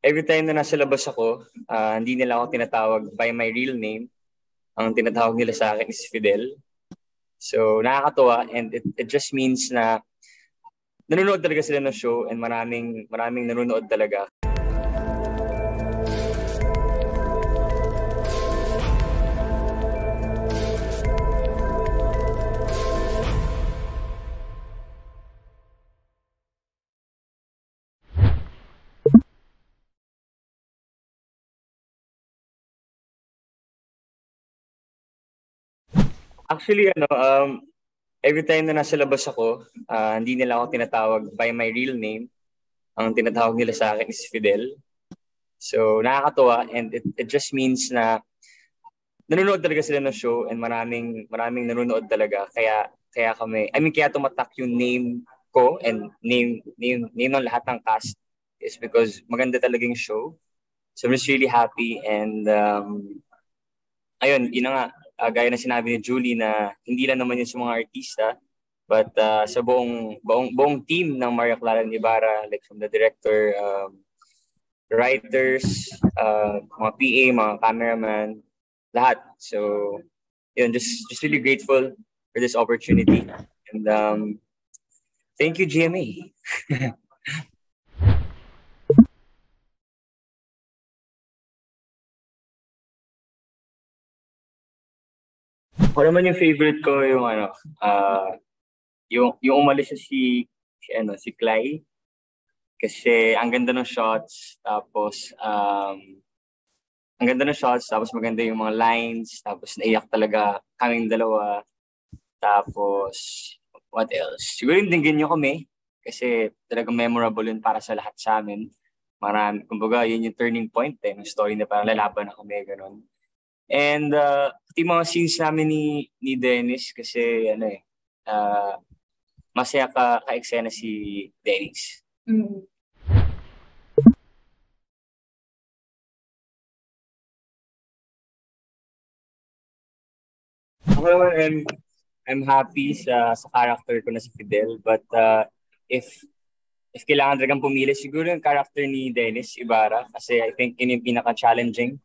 every time na nasa labas ako, hindi nila ako tinatawag by my real name. Ang tinatawag nila sa akin is Fidel. So, nakakatuwa and it just means na nanonood talaga sila ng show and maraming nanonood talaga. Actually, every time na nasa labas ako, hindi nila ako tinatawag by my real name. Ang tinatawag nila sa akin is Fidel. So, nakakatuwa and it just means na nanonood talaga sila ng show and maraming nanonood talaga. Kaya tumatak yung name ko and name ng lahat ng cast is because maganda talaga yung show. So, I'm just really happy and ayun, yun na nga, gaya na sinabi ni Julie na hindi lang naman yun sa mga artista, but sa buong team ng Maria Clara Ibarra, like from the director, writers, mga PA, mga cameraman, lahat. So, yun, just really grateful for this opportunity. And thank you, GMA. Ako naman yung favorite ko yung yung umalis si Clay kasi ang ganda ng shots tapos maganda yung mga lines tapos naiyak talaga kaming dalawa tapos what else siguro yung dinggin nyo kami kasi talagang memorable yun para sa lahat sa amin kumbaga yun yung turning point ng story na parang lalaban na kami ganun. And yung mga scenes namin ni Dennis kasi masaya ka-eksena si Dennis. Mm-hmm. Ako naman, I'm happy sa character ko na si Fidel but if kailangan talagang pumili siguro yung character ni Dennis Ibarra kasi I think yun yung pinaka-challenging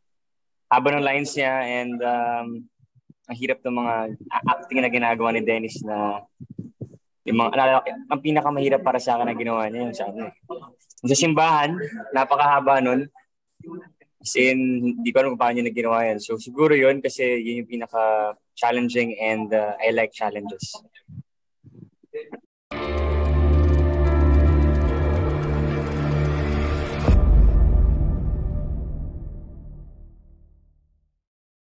haba ng lines niya and ang hirap ng mga acting na ginagawa ni Dennis na yung ang pinakamahirap para sa akin na ginawa niya yung sa simbahan, napakahaba nun. Kasi hindi ko alam kung paano niya na ginawa yan. So siguro yun kasi yun yung pinaka-challenging and I like challenges.